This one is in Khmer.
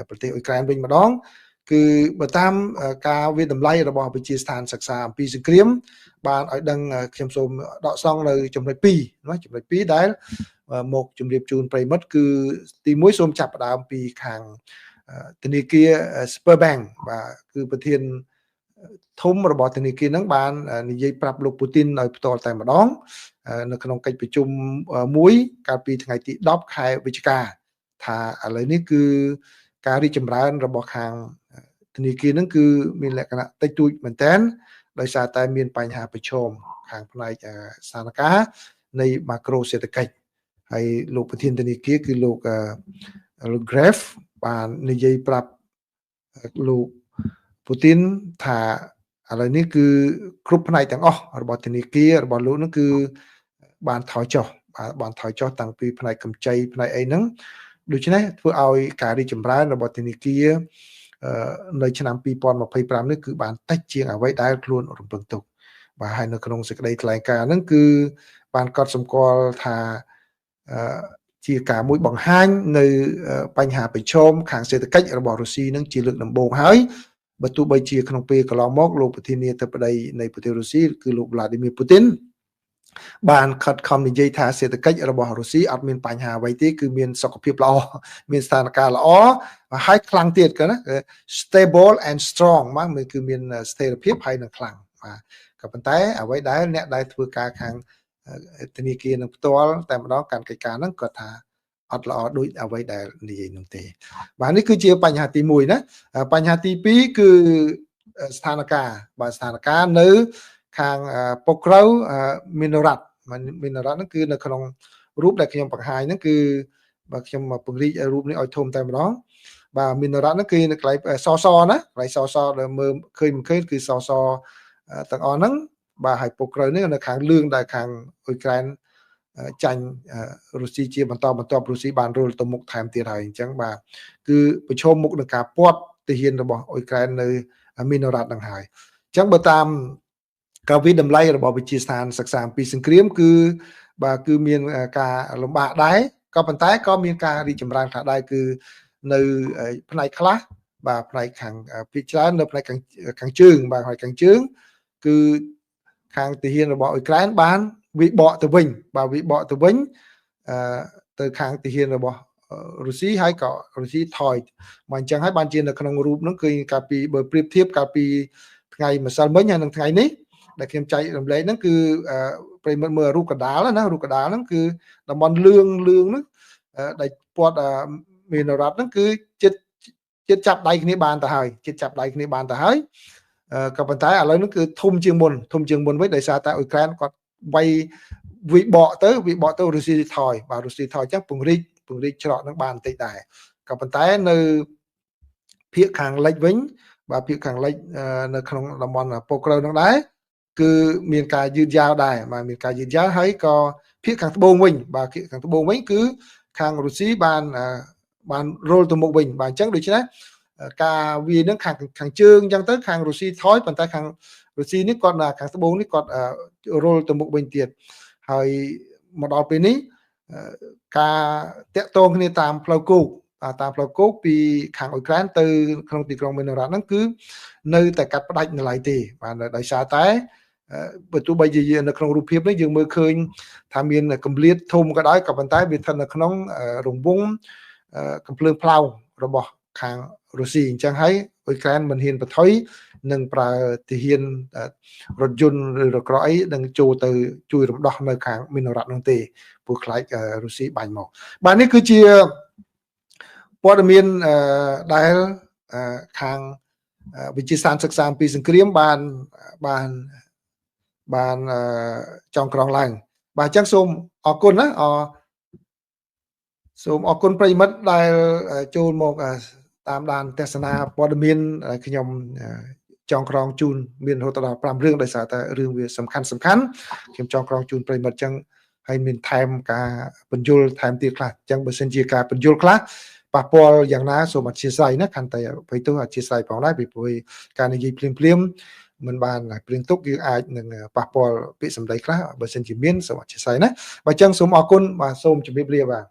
ប្រទេសអ៊ុយក្រែនវិញម្ដងគឺបើតាមការវិតម្លៃរបស់វិទ្យាស្ថានសិក្សាអំពីសង្គ្រាមបានឲ្យដឹងខ្ញុំសូមដកស្រង់នៅចំណុច2ណាចំណុច2ដែលមកជម្រាបជូនប្រិមិត្តគឺទី1សូមចាប់ផ្ដើមពីខាងធនាគារ Sberbank បាទគឺប្រធានធំរបស់ធនាគារហ្នឹងបាននិយាយប្រាប់លោកពូទីនឲ្យផ្ទាល់តែម្ដងនៅក្នុងកិច្ចប្រជុំមួយកាលពីថ្ងៃទី10ខែវិច្ឆិកាថាឥឡូវនេះគឺការរីកចម្រើនរបស់ខាងធនាគារហ្នឹងគឺមានលក្ខណៈតិចតួចមែនទែនដោយសារតែមានបញ្ហាប្រឈមខាងផ្នែកស្ថានភាពនៃម៉ាក្រូសេដ្ឋកិច្ចហើយលោកប្រធានធនាគារគឺលោក Gref បាននិយាយប្រាប់លោកពូទីនថាឥឡូវនេះគឺគ្រប់ផ្នែកទាំងអស់របស់ធនាគាររបស់លោកនោះគឺបានថយចុះបានថយចុះតាំងពីផ្នែកកម្ចីផ្នែកអីហ្នឹងដូច្នេះធ្វើឲ្យការរីកចម្រើនរបស់ធនាគារនៅឆ្នាំ2025នេះគឺបានតិចជាងអ្វីដែលខ្លួនរំពឹងទុកបាទហើយនៅក្នុងសេចក្តីថ្លែងការណ៍ហ្នឹងគឺបានកត់សម្គាល់ថាជាការមួយបង្ហាញនៅបញ្ហាប្រឈមខាងសេដ្ឋកិច្ចរបស់រុស្ស៊ីនឹងជាលើកដំបូងហើយបើទោះបីជាក្នុងពេលកន្លងមកលោកប្រធានាធិបតីនៃប្រទេសរុស្ស៊ីគឺលោក Vladimir Putin បានខិតខំនិយាយថាសេដ្ឋកិច្ចរបស់រុស្ស៊ីអត់មានបញ្ហាអ្វីទេគឺមានសុខភាពល្អមានស្ថានភាពល្អហើយខ្លាំងទៀតក៏ណា stable and strong មកគឺមានស្ថិរភាពហើយនឹងខ្លាំងបាទក៏ប៉ុន្តែអ្វីដែលអ្នកដែលធ្វើការខាងធនាគារនឹងផ្ទាល់តែម្ដងកាន់កិច្ចការហ្នឹងគាត់ថាអត់ល្អដូចអ្វីដែលនិយាយនោះទេបាទនេះគឺជាបញ្ហាទី1ណាបញ្ហាទី2គឺស្ថានភាពបាទស្ថានភាពនៅខាងប៉ុក្រៅមីណូរ៉ាត់ហ្នឹងគឺនៅក្នុងរូបដែលខ្ញុំបង្ហាញហ្នឹងគឺបាទខ្ញុំពង្រីករូបនេះឲ្យធំតែម្ដងបាទមីណូរ៉ាត់ហ្នឹងគឺនៅកន្លែងសសណាកន្លែងសសដែលមើលឃើញគឺសសទាំងអស់ហ្នឹងបាទហើយប៉ុក្រៅនេះនៅខាងលឿងដែលខាងអ៊ុយក្រែនចាញ់រុស្ស៊ីជាបន្តបន្ទាប់រុស្ស៊ីបានរុលទៅមុខថែមទៀតហើយអញ្ចឹងបាទគឺប្រឈមមុខនឹងការពាត់ទាហានរបស់អ៊ុយក្រែននៅមីណូរ៉ាត់ហ្នឹងហើយអញ្ចឹងបើតាមការវិតម្លៃរបស់វិទ្យាស្ថានសិក្សាអំពីសង្គ្រាមគឺបាទគឺមានការលំបាកដែរក៏ប៉ុន្តែក៏មានការរីកចម្រើនខ្លះដែរគឺនៅផ្នែកខ្លះបាទផ្នែកខាងភាគច្រើននៅផ្នែកខាងជើងបាទហើយខាងជើងគឺខាងទាហានរបស់អ៊ុយក្រែនបានវិបកទៅវិញបាទវិបកទៅវិញទៅខាងទាហានរបស់រុស្ស៊ីហើយក៏រុស្ស៊ីថយមកអញ្ចឹងហើយបានជានៅក្នុងរូបហ្នឹងគឺកាលពីបើប្រៀបធៀបកាលពីថ្ងៃម្សិលមិញហើយនឹងថ្ងៃនេះដែលខ្ញុំចែករំលែកហ្នឹងគឺប្រិមិត្តមើលរូបកណ្ដាលណារូបកណ្ដាលហ្នឹងគឺតំបន់លឿងហ្នឹងដែលពាត់មីណូរ៉ាត់ហ្នឹងគឺចិត្តចាប់ដៃគ្នាបានទៅហើយចិត្តចាប់ដៃគ្នាបានទៅហើយក៏ប៉ុន្តែឥឡូវនេះគឺធំជាងមុនវិញដោយសារតែអ៊ុយក្រែនគាត់វាយវិបកទៅរុស្ស៊ីថយបាទរុស្ស៊ីថយអញ្ចឹងពង្រីកច្រកនឹងបានបន្តិចដែរក៏ប៉ុន្តែនៅភាគខាងលិចវិញបាទភាគខាងលិចនៅក្នុងតំបន់ប៉ុក្រៅនឹងដែរគឺមានការយឺតយ៉ាវដែរបាទមានការយឺតយ៉ាវហើយក៏ភាគខាងត្បូងវិញបាទភាគខាងត្បូងវិញគឺខាងរុស្ស៊ីបានរុលទៅមុខវិញបាទអញ្ចឹងដូច្នេះការវានឹងខាងជើងអញ្ចឹងទៅខាងរុស្ស៊ីថយប៉ុន្តែខាងរុស្ស៊ីនេះគាត់ខាងត្បូងនេះគាត់រុលទៅមុខវិញទៀតហើយមកដល់ពេលនេះការតាក់ទងគ្នាតាមផ្លូវគោកពីខាងអ៊ុយក្រែនទៅក្នុងទីក្រុងមីណូរ៉ាត់ហ្នឹងគឺនៅតែកាត់ផ្ដាច់នៅឡើយទេបាទដោយសារតែបើទោះបីជានៅក្នុងរូបភាពនេះយើងមើលឃើញថាមានកម្លាតធំក៏ដោយក៏ប៉ុន្តែវាស្ថិតនៅក្នុងរង្វង់កំភ្លើងផ្លោងរបស់ខាងរុស្ស៊ីអញ្ចឹងហើយអ៊ុយក្រែនមិនហ៊ានបន្ថយនឹងប្រើទាហានរថយន្តឬរក្រក់អីនឹងចូលទៅជួយរំដោះនៅខាងមីណូរ៉ាត់នោះទេព្រោះខ្លាចរុស្ស៊ីបាញ់មកបាទនេះគឺជាព័ត៌មានដែលខាងវិទ្យាស្ថានសិក្សាអំពីសង្គ្រាមបានចងក្រងឡើងបាទអញ្ចឹងសូមអរគុណណាសូមអរគុណប្រិយមិត្តដែលចូលមកតាមដានទស្សនាព័ត៌មានខ្ញុំចងក្រងជូនមានរហូតដល់5រឿងដោយសារតែរឿងវាសំខាន់ខ្ញុំចងក្រងជូនប្រិយមិត្តអញ្ចឹងហើយមានថែមការបញ្យលថែមទៀតខ្លះអញ្ចឹងបើសិនជាការបញ្យលខ្លះប៉ះពាល់យ៉ាងណាសូមអធិស្ឋានណាខន្តីអ្វីទៅអធិស្ឋានផងដែរពីព្រោះការនិយាយភ្លាមមិនបានព្រៀងទុកយើងអាចនឹងប៉ះពាល់ពាក្យសម្ដីខ្លះបើសិនជាមានសូមអធិស្ឋានណាបើអញ្ចឹងសូមអរគុណបាទសូមជម្រាបលាបាទ